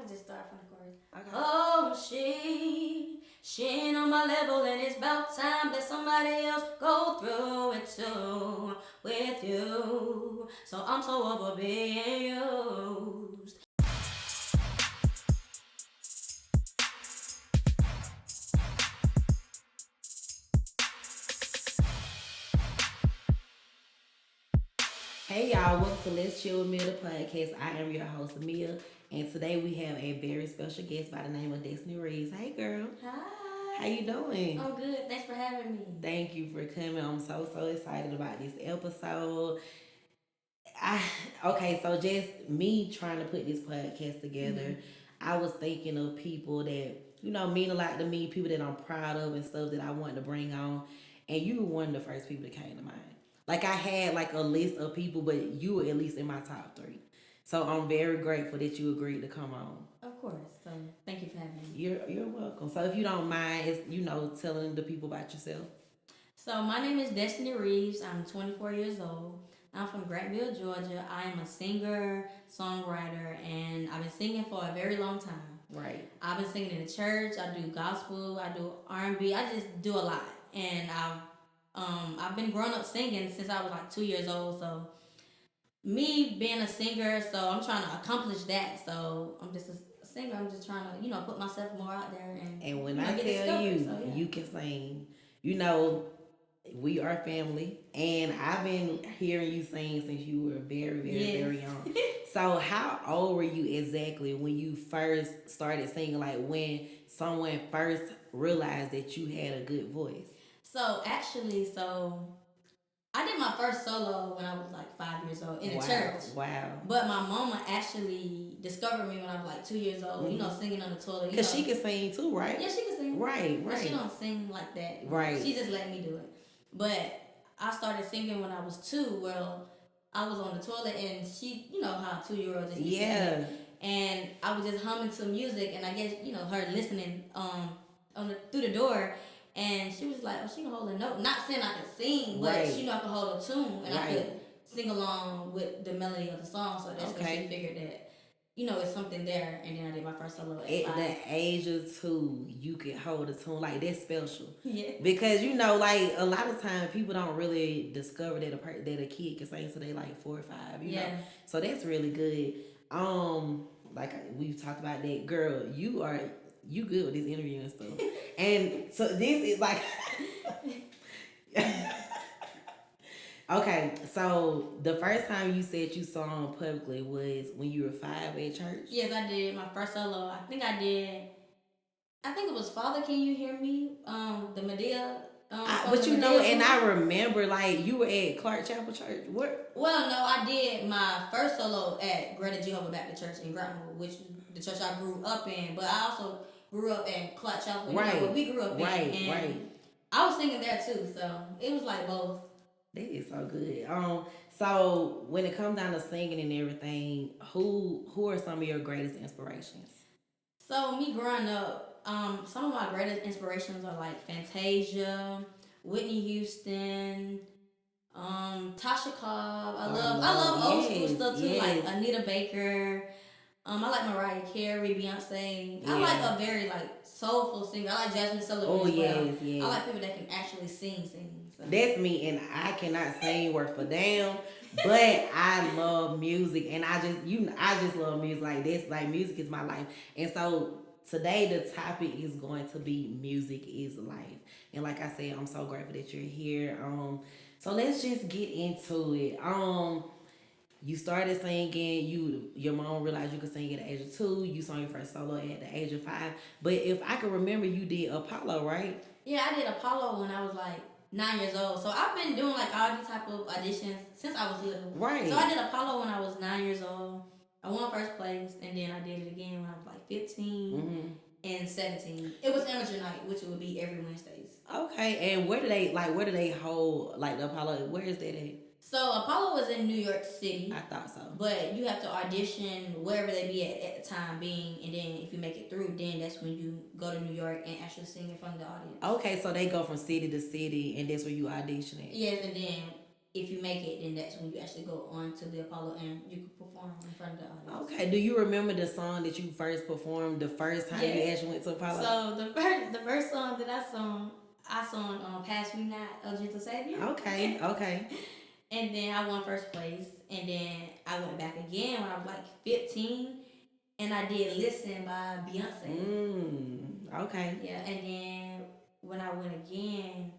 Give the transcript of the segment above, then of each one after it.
could just start from the chorus. Okay. Oh, she ain't on my level, and it's about time that somebody else go through it too with you. So I'm so over being used. Hey y'all, welcome to Let's Chill with Mia the podcast. I am your host Mia, and today we have a very special guest by the name of Destiny Reeves. Hey girl, Hi. how you doing? I'm good. Thanks for having me. Thank you for coming. I'm so excited about this episode. I okay, so just me trying to put this podcast together. I was thinking of people that mean a lot to me, people that I'm proud of and stuff that I wanted to bring on, and you were one of the first people that came to mind. Like I had like a list of people, but you were at least in my top three. So I'm very grateful that you agreed to come on. Of course. So thank you for having me. You're welcome. So if you don't mind, it's telling the people about yourself. So my name is Destiny Reeves. I'm 24 years old. I'm from Grantville, Georgia. I am a singer, songwriter, and I've been singing for a very long time. Right. I've been singing in the church. I do gospel. I do R&B. I just do a lot, and I've been growing up singing since I was like 2 years old. So me being a singer, so I'm trying to accomplish that. So I'm just a singer. I'm just trying to put myself more out there and when I tell you, so, yeah. You can sing. We are family, and I've been hearing you sing since you were very young. So how old were you exactly when you first started singing? Like when someone first realized that you had a good voice? So actually, I did my first solo when I was like 5 years old in the church. Wow. But my mama actually discovered me when I was like 2 years old, singing on the toilet. Because she can sing too, right? Yeah, she can sing. Right. But she don't sing like that. Right. She just let me do it. But I started singing when I was 2. Well, I was on the toilet and she, how 2-year-olds just be singing. And I was just humming to music, and I guess, her listening through the door. And she was like, oh, she can hold a note. Not saying I could sing, but she knew I could hold a tune. And I could sing along with the melody of the song. So that's when she figured that, it's something there. And then I did my first solo at 5. the age of 2, you could hold a tune. Like, that's special. Yeah. Because, like, a lot of times people don't really discover that a kid can sing until they like 4 or 5, you know? So that's really good. Like, we've talked about that. Girl, you good with this interview and stuff. And so this is like... Okay, so the first time you said you sung publicly was when you were 5 at church? Yes, I did. My first solo. I think it was Father, Can You Hear Me? The Medea. But and I remember, like, you were at Clark Chapel Church. What? Well, no, I did my first solo at Greater Jehovah Baptist Church in Grantville, which is the church I grew up in. But I also grew up in Clark Chapel, where we grew up in. And I was singing there too, so it was like both. That is so good. So when it comes down to singing and everything, who are some of your greatest inspirations? So me growing up, some of my greatest inspirations are like Fantasia, Whitney Houston, Tasha Cobb. I love old school stuff too, like Anita Baker. I like Mariah Carey, Beyonce. Yeah. I like a very like soulful singer. I like Jasmine Sullivan as well. Yes. I like people that can actually sing. So. That's me, and I cannot sing worth a damn, but I love music, and I just love music. Like this, like music is my life, and so today the topic is going to be music is life, and like I said, I'm so grateful that you're here. So let's just get into it. You started singing. Your mom realized you could sing at the age of 2. You sang your first solo at the age of 5. But if I can remember, you did Apollo, right? Yeah, I did Apollo when I was like 9 years old. So I've been doing like all these type of auditions since I was little. Right. So I did Apollo when I was 9 years old. I won first place, and then I did it again when I was like 15 and 17. It was amateur night, which would be every Wednesdays. Okay, and where do they hold like the Apollo? Where is that at? So Apollo was in New York City. I thought so. But you have to audition wherever they be at the time being, and then if you make it through, then that's when you go to New York and actually sing in front of the audience. Okay, so they go from city to city, and that's where you audition at. Yes, and then if you make it, then that's when you actually go on to the Apollo and you can perform in front of the audience. Okay. Do you remember the song that you first performed the first time you actually went to Apollo? So the first song that I sung "Pass Me Not" of Gentle Savior. Okay. Okay. And then I won first place, and then I went back again when I was like 15, and I did "Listen" by Beyonce. Okay. Yeah, and then when I went again,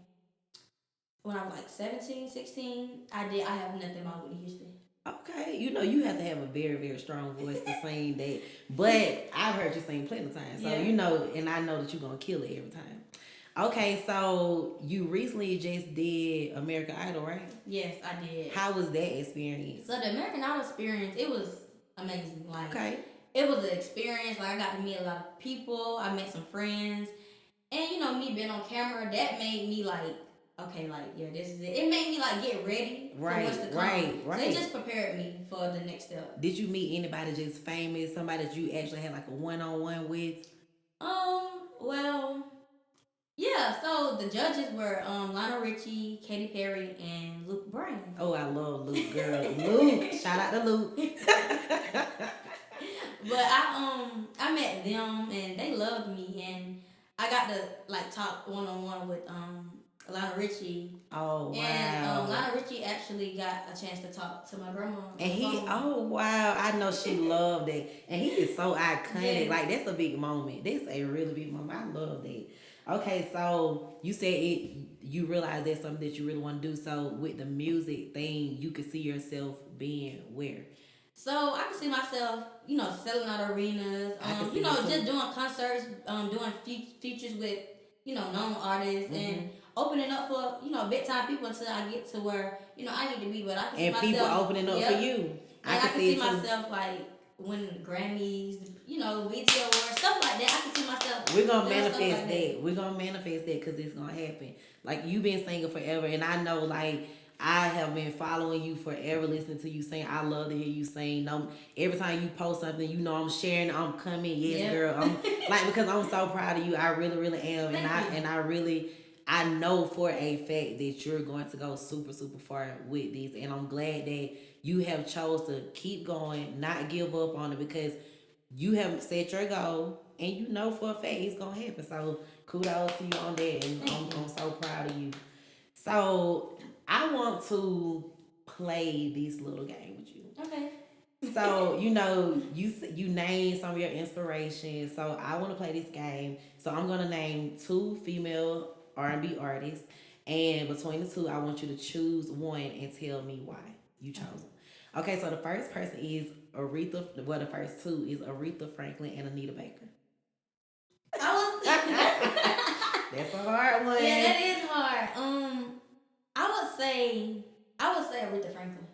when I was like 17, 16, I Have Nothing by Whitney Houston. Okay, you know you have to have a very, very strong voice to sing that. But I've heard you sing plenty of times, so you know, and I know that you're gonna kill it every time. Okay, so you recently just did American Idol, right? Yes, I did. How was that experience? So the American Idol experience, it was amazing. Like, okay, it was an experience. Like, I got to meet a lot of people. I met some friends, and you know, me being on camera, that made me like, okay, like, yeah, this is it. It made me like get ready for what's to come. Right. So it just prepared me for the next step. Did you meet anybody just famous? Somebody that you actually had like a one-on-one with? Well, yeah. So the judges were Lionel Richie, Katy Perry, and Luke Bryan. Oh, I love Luke, girl. Luke, shout out to Luke. But I met them and they loved me, and I got to like talk one-on-one with Lionel Richie. Oh, wow. And Lionel Richie actually got a chance to talk to my grandma. And oh, wow. I know she loved it. And he is so iconic. Yes. Like, that's a big moment. That's a really big moment. I love that. Okay, so you said you realized that's something that you really want to do. So with the music thing, you could see yourself being where? So I can see myself, you know, selling out arenas, you know, just doing concerts, doing features with, you know, known artists, and opening up for, you know, big time people until I get to where, you know, I need to be. But I can see myself, people opening up for you. And I can see myself like winning Grammys, you know, BT Awards, stuff like that. I can see myself. We're gonna manifest that. We're gonna manifest that because it's gonna happen. Like, you've been singing forever, and I know, like, I have been following you forever, listening to you sing. I love to hear you sing. Every time you post something, you know I'm sharing. I'm coming. Yes, girl. I'm like, because I'm so proud of you. I really, really am, I know for a fact that you're going to go super, super far with this, and I'm glad that you have chose to keep going, not give up on it, because you have set your goal, and you know for a fact it's gonna happen. So kudos to you on that, and I'm so proud of you. So I want to play this little game with you. Okay. So, you know, you name some of your inspirations. So I want to play this game. So I'm gonna name 2 female R&B artists, and between the 2, I want you to choose one and tell me why you chose them. Okay, so the first person is Aretha. Well, the first 2 is Aretha Franklin and Anita Baker. That's a hard one. Yeah, that is hard. I would say Aretha Franklin.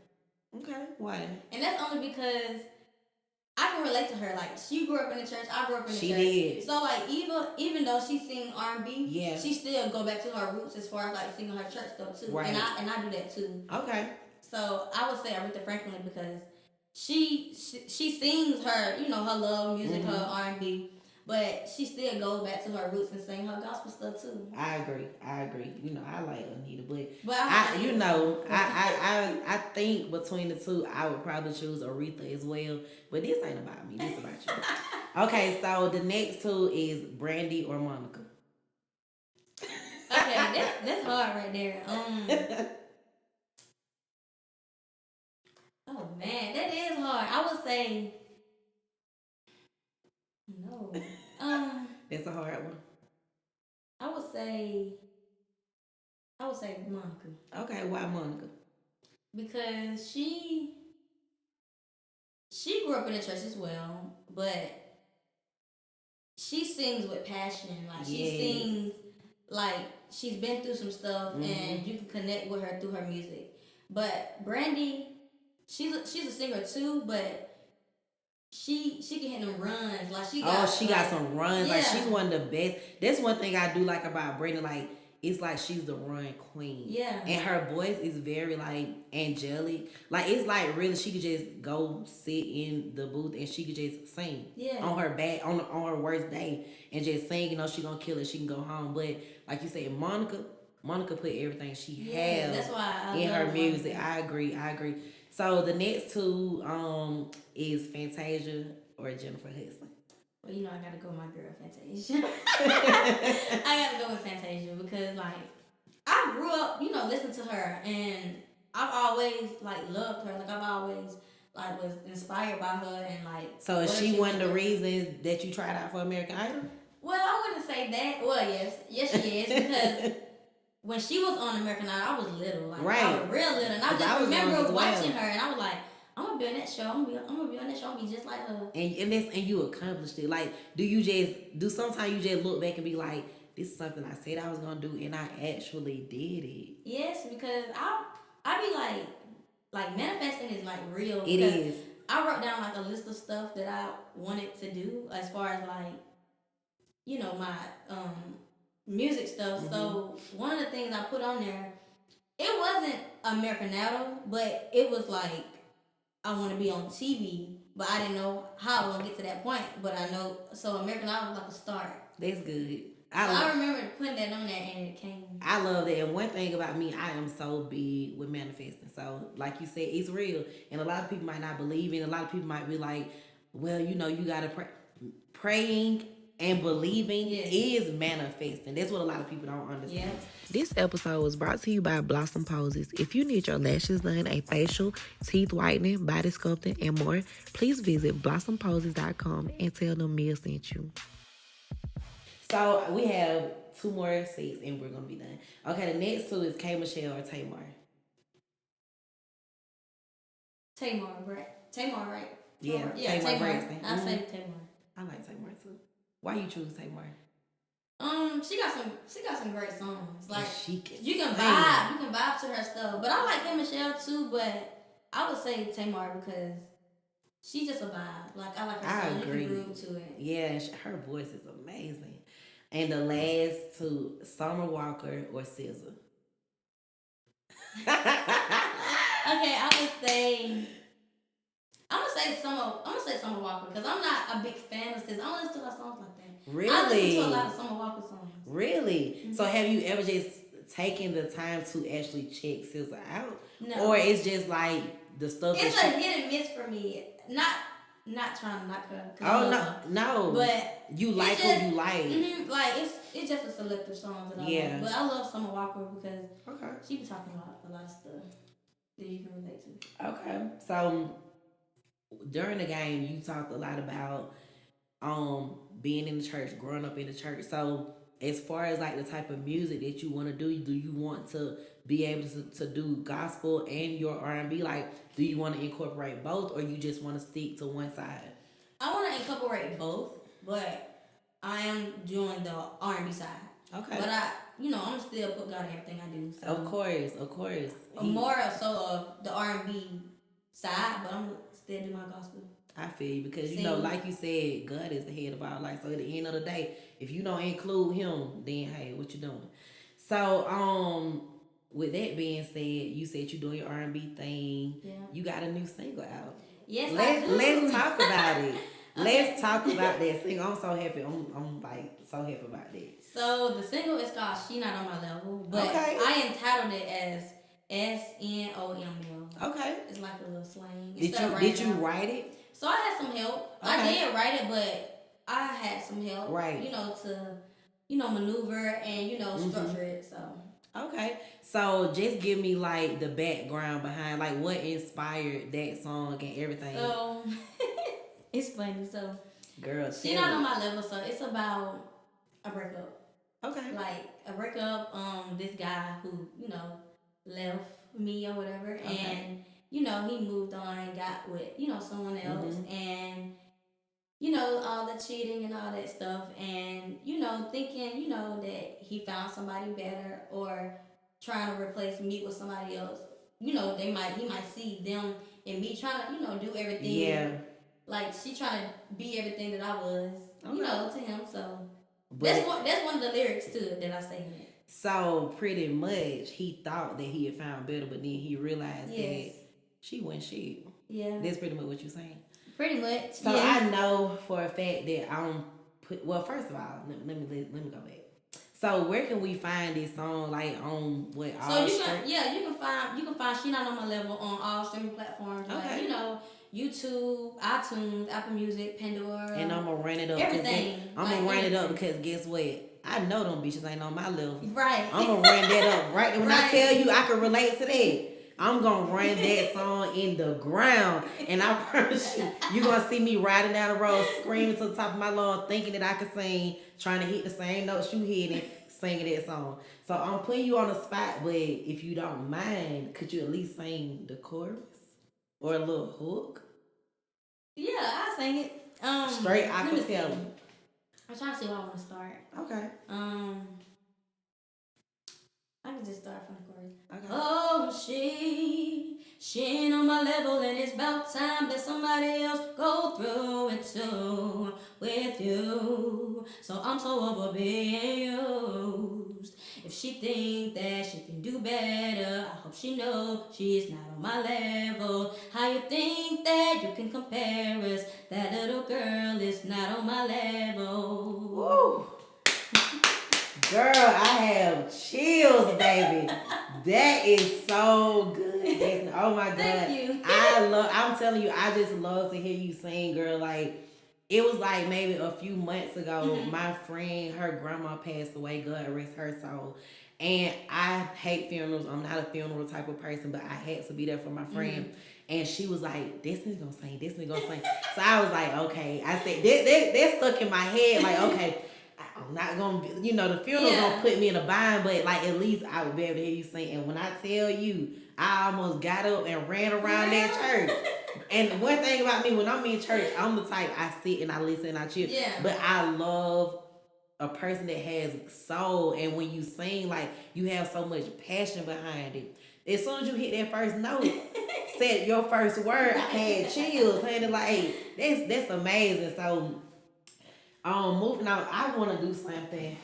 Okay, why? And that's only because I can relate to her. Like, she grew up in the church. I grew up in the church. She did. So like, even though she sing R&B, she still go back to her roots as far as like singing her church stuff too. Right. And I do that too. Okay. So I would say Aretha Franklin because she sings her, you know, her love music, her R&B, but she still goes back to her roots and sing her gospel stuff too. I agree. You know, I like Anita, but I think between the 2, I would probably choose Aretha as well. But this ain't about me. This about you. Okay, so the next 2 is Brandy or Monica. Okay, that's hard right there. Oh man, that is hard. I would say no. That's a hard one. I would say Monica. Okay, why Monica? Because she grew up in the church as well, but she sings with passion. Like, she sings like she's been through some stuff, and you can connect with her through her music. But Brandy, she's a singer too, but she can hit them runs. Like, she got some runs. Yeah. Like, she's one of the best. That's one thing I do like about Brandy. Like, it's like she's the run queen. Yeah. And her voice is very like angelic. Like, it's like really she could just go sit in the booth and she could just sing. Yeah. On her on her worst day and just sing. You know, she gonna kill it. She can go home. But like you said, Monica, Monica put everything she has that's why I in her music. Monica. I agree. So the next two is Fantasia or Jennifer Hudson. Well, you know, I gotta go with my girl Fantasia. I gotta go with Fantasia because, like, I grew up, you know, listening to her, and I've always like loved her. Like, I've always like was inspired by her, and like. So is she one of the reasons that you tried out for American Idol? Well, I wouldn't say that. Well, yes, she is because. When she was on American Idol, I was little, like I was real little, and I just remember watching her, and I was like, "I'm gonna be on that show. I'm gonna be on that show. I'm gonna be just like her." And you accomplished it. Like, sometimes you just look back and be like, "This is something I said I was gonna do, and I actually did it." Yes, because I be like manifesting is like real. It is. I wrote down like a list of stuff that I wanted to do as far as like, you know, my music stuff. Mm-hmm. So one of the things I put on there, it wasn't American Idol, but it was like I want to be on TV, but I didn't know how I was gonna get to that point. But I know, so American Idol was like a start. That's good. I remember putting that on there and it came. I love that. And one thing about me, I am so big with manifesting. So like you said, it's real. And a lot of people might not believe in. A lot of people might be like, well, you know, you gotta praying and believing is manifesting. That's what a lot of people don't understand. Yeah. This episode was brought to you by Blossom Poses. If you need your lashes done, a facial, teeth whitening, body sculpting, and more, please visit blossomposes.com and tell them Mia sent you. So we have 2 more sets and we're going to be done. Okay, the next 2 is K. Michelle or Tamar. Tamar, right? Yeah, Tamar Braxton. I say Tamar. I like Tamar too. Why you choose Tamar? She got some great songs. Like you can vibe to her stuff. But I like K. Michelle too. But I would say Tamar because she's just a vibe. Like I like her song. You can groove to it. Yeah, her voice is amazing. And the last 2, Summer Walker or SZA. Okay, I'm gonna say Summer Walker because I'm not a big fan of SZA. I don't listen to her songs like that. Really? I listen to a lot of Summer Walker songs. Really? Mm-hmm. So have you ever just taken the time to actually check SZA out? No. Or it's just like the stuff. It's a hit and miss for me. Not trying to knock her. Oh no. But you like who you like. Mm-hmm, like it's just a selective song that I like. But I love Summer Walker because she be talking about a lot of stuff that you can relate to. Okay, so during the game, you talked a lot about being in the church, growing up in the church. So as far as like the type of music that you want to do you want to be able to do gospel and your R&B? Like, do you want to incorporate both, or you just want to stick to one side? I want to incorporate both, but I am doing the R&B side. Okay. But I'm still put God in everything I do. So. Of course. More so of the R&B side, but I'm still doing my gospel. I feel you because, like you said, God is the head of our life. So at the end of the day, if you don't include him, then hey, what you doing? So, with that being said, you said you're doing your R&B thing. Yeah. You got a new single out. Yes, I do. Let's talk about it. Let's talk about that single. I'm so happy. I'm like so happy about that. So the single is called "She Not on My Level," but I entitled it as SNOML. Okay. It's like a little slang. Did you write it? So I had some help. Okay. I did write it, but I had some help. Right. To maneuver and structure it. So. Okay. So just give me like the background behind like what inspired that song and everything. So it's funny. So girl, she not on my level. So it's about a breakup. Okay. Like a breakup. This guy who left me or whatever, and he moved on and got with someone else, and all the cheating and all that stuff, and thinking that he found somebody better or trying to replace me with somebody else. He might see them and me trying to do everything. Yeah. Like she trying to be everything that I was, to him. So that's one of the lyrics to it that I say in it. So pretty much he thought that he had found better, but then he realized that she wasn't shit. Yeah. That's pretty much what you're saying. Pretty much. So I know for a fact that I don't put. Well, first of all, let me go back. So where can we find this song? Like on what So all you stream? can, yeah, you can find She Not On My Level on all streaming platforms, like, Okay. YouTube, iTunes, Apple Music, Pandora, And I'm gonna run it up. everything. I'm like, gonna run it up everything. because guess what? I know them bitches ain't on my level. Right. I'm gonna run that up right when I Right. tell you I can relate to that. I'm gonna run that song in the ground, and I promise you gonna see me riding down the road screaming to the top of my lungs, thinking that I can sing, trying to hit the same notes you hitting, singing that song. So I'm putting you on the spot, but if you don't mind, could you at least sing the chorus or a little hook? Yeah, I sing it. Straight Let me see. acapella. I'm trying to see where I want to start. Okay. I can just start from the chorus. Okay. Oh, she ain't on my level, and it's about time that somebody else go through it too with you. So I'm so over being used. If she think that she can do better, I hope she know she's not on my level. How you think that you can compare us? That little girl is not on my level. Woo. Girl, I have chills, baby. That is so good. Oh my God. Thank you. I'm telling you, I just love to hear you sing, girl. Like, it was like maybe a few months ago, my friend, her grandma passed away, God rest her soul. And I hate funerals. I'm not a funeral type of person, but I had to be there for my friend. And she was like, this nigga gonna sing, this nigga gonna sing. So I was like, okay. I said, that stuck in my head, like, okay. I'm not gonna, the funeral gonna put me in a bind, but like at least I would be able to hear you sing. And when I tell you, I almost got up and ran around that church. And one thing about me, when I'm in church, I'm the type I sit and I listen and I chill. Yeah. But I love a person that has soul, and when you sing, like you have so much passion behind it. As soon as you hit that first note, said your first word, I had chills. And like that's amazing. So. Moving on, I want to do something.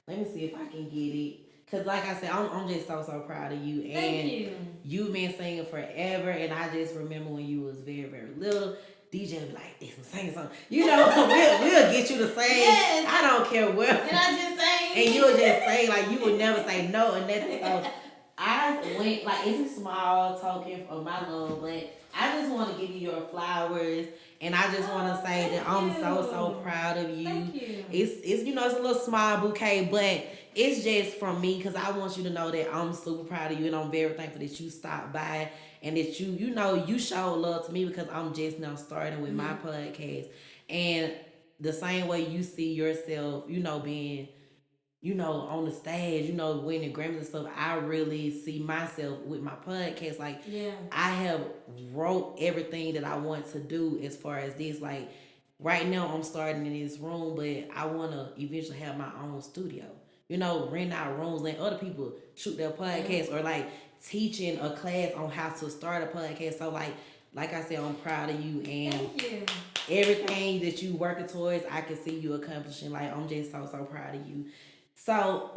Let me see if I can get it. Cause like I said, I'm just so proud of you. And thank you. You've been singing forever, and I just remember when you was very little. DJ would be like, "This one sing something." We'll get you to sing. Yes. I don't care what. And I just sing. And you'll just sing like you would never say no and nothing. So I went like it's a small token of my love, but I just want to give you your flowers. And I just want to say that I'm so proud of you. Thank you. It's it's a little small bouquet, but it's just from me because I want you to know that I'm super proud of you, and I'm very thankful that you stopped by and that you showed love to me because I'm just now starting with my podcast. And the same way you see yourself, being on the stage, winning Grammys and stuff, I really see myself with my podcast. Like, I have wrote everything that I want to do as far as this. Like, right now I'm starting in this room, but I want to eventually have my own studio. Rent out rooms, let other people shoot their podcast or like teaching a class on how to start a podcast. So like I said, I'm proud of you and thank you. Everything that you working towards, I can see you accomplishing. Like, I'm just so proud of you. So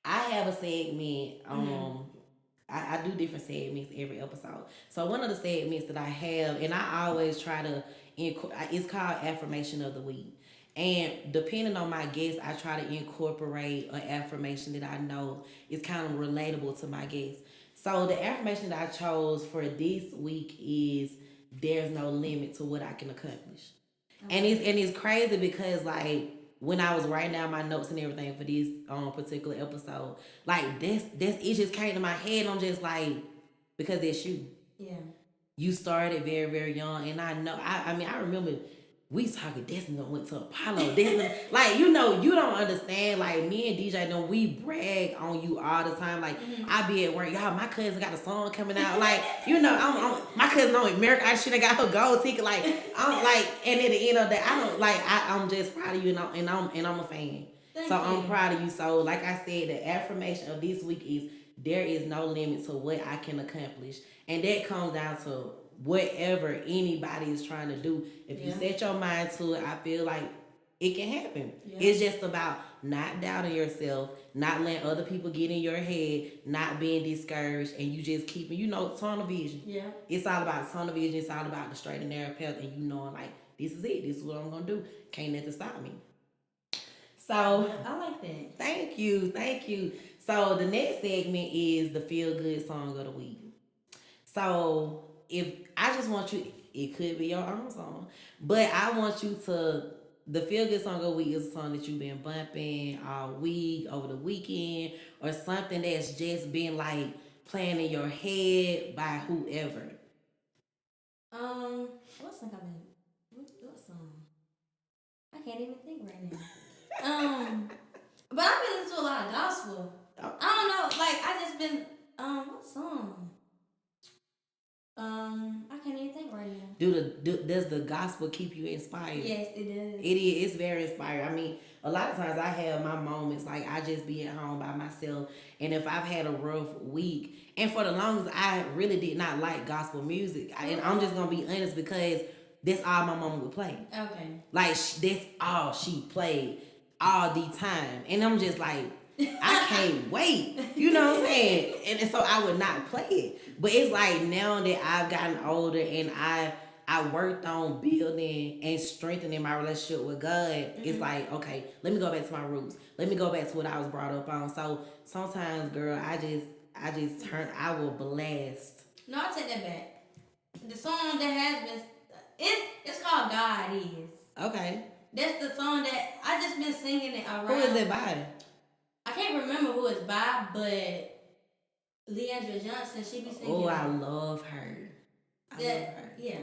I have a segment. I do different segments every episode. So one of the segments that I have, and I always try to, it's called Affirmation of the Week. And depending on my guest, I try to incorporate an affirmation that I know is kind of relatable to my guest. So the affirmation that I chose for this week is there's no limit to what I can accomplish. Okay. And it's crazy because like when I was writing down my notes and everything for this particular episode, like that's it just came to my head. I'm just like, because it's you. Yeah. You started very young, and I know. I mean, I remember we talking. Destiny went to Apollo. Destiny, like you don't understand. Like me and DJ, we brag on you all the time. Like I be at work, y'all. My cousin got a song coming out. Like I'm my cousin on America. I should have got her gold ticket. Like I'm like, and at the end of the day, I don't like. I'm just proud of you, and I'm a fan. Thank you. I'm proud of you. So like I said, the affirmation of this week is there is no limit to what I can accomplish, and that comes down to whatever anybody is trying to do. If you set your mind to it, I feel like it can happen. Yeah. It's just about not doubting yourself, not letting other people get in your head, not being discouraged, and you just keeping, tunnel vision. Yeah. It's all about tunnel vision. It's all about the straight and narrow path, and knowing like, this is it. This is what I'm going to do. Can't nothing stop me. So I like that. Thank you. So the next segment is the feel good song of the week. So if I just want you, it could be your own song, but I want you to. The feel good song of the week is a song that you've been bumping all week, over the weekend, or something that's just been like playing in your head by whoever. What song I mean? What song? I can't even think right now. But I've been listening to a lot of gospel. Oh. I don't know, like I just been what song? I can't even think right now. Does the gospel keep you inspired? Yes, it does. It is. It's very inspiring. I mean, a lot of times I have my moments like I just be at home by myself, and if I've had a rough week, and for the longest I really did not like gospel music, and I'm just gonna be honest because that's all my mama would play. Okay. Like that's all she played all the time, and I'm just like, I can't wait. You know what I'm saying? And so I would not play it. But it's like now that I've gotten older and I worked on building and strengthening my relationship with God, it's like, okay, let me go back to my roots. Let me go back to what I was brought up on. So sometimes, girl, I will blast. No, I take that back. The song that has been it's called God Is. Okay. That's the song that I just been singing it around. Who is it by? I can't remember who it's by, but Leandra Johnson, she be singing. Oh, I love her. I love her. Yeah.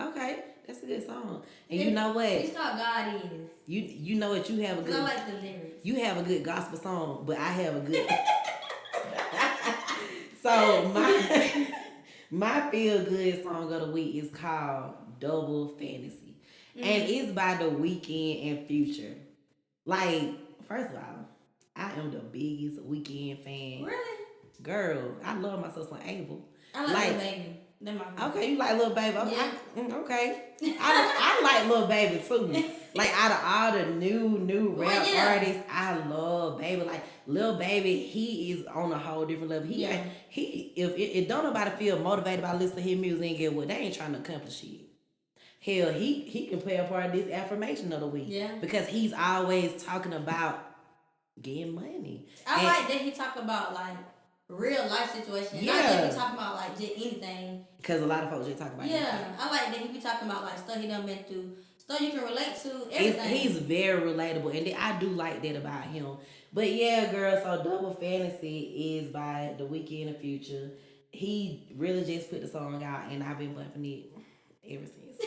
Okay, that's a good song. And you know what? It's called God Is. You know what? You have a good. I like the lyrics. You have a good gospel song, but I have a good. So my feel good song of the week is called Double Fantasy, and it's by The Weeknd and Future. Like, first of all, I am the biggest Weeknd fan. Really? Girl, I love my sister Abel. I like Lil Baby. Okay, you like Lil Baby. Okay. Yeah. Okay. I like Lil Baby too. Like out of all the new rap artists, I love Baby. Like Lil Baby, he is on a whole different level. If don't nobody feel motivated by listening to his music and get what they ain't trying to accomplish shit. Hell, he can play a part of this affirmation of the week. Yeah. Because he's always talking about getting money. I like that he talk about like real life situations. Yeah. Not that he talking about like just anything. Because a lot of folks just talk about anything. Yeah. I like that he be talking about like stuff he done been through. Stuff you can relate to, everything. He's very relatable, and I do like that about him. But yeah, girl, so Double Fantasy is by The Weeknd and Future. He really just put the song out, and I've been bumping it ever since.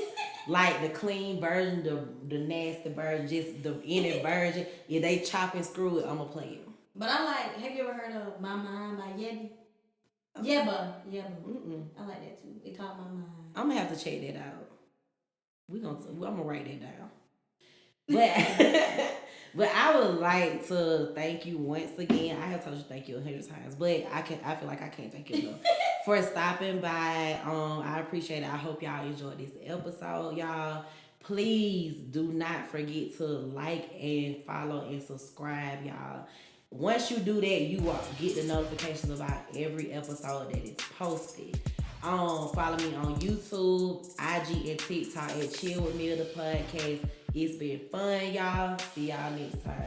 Like the clean version, the nasty version, just the any version. If they chop and screw it, I'ma play it. But I like, have you ever heard of My Mind by Yebba? Yebba. I like that too. They call My Mind. I'm gonna have to check that out. I'm gonna write that down. But but I would like to thank you once again. I have told you thank you 100 times, but I feel like I can't thank you enough for stopping by. I appreciate it. I hope y'all enjoyed this episode, y'all. Please do not forget to like and follow and subscribe, y'all. Once you do that, you will get the notifications about every episode that is posted. Follow me on YouTube, IG, and TikTok at Chill With Me, the podcast. It's been fun, y'all. See y'all next time.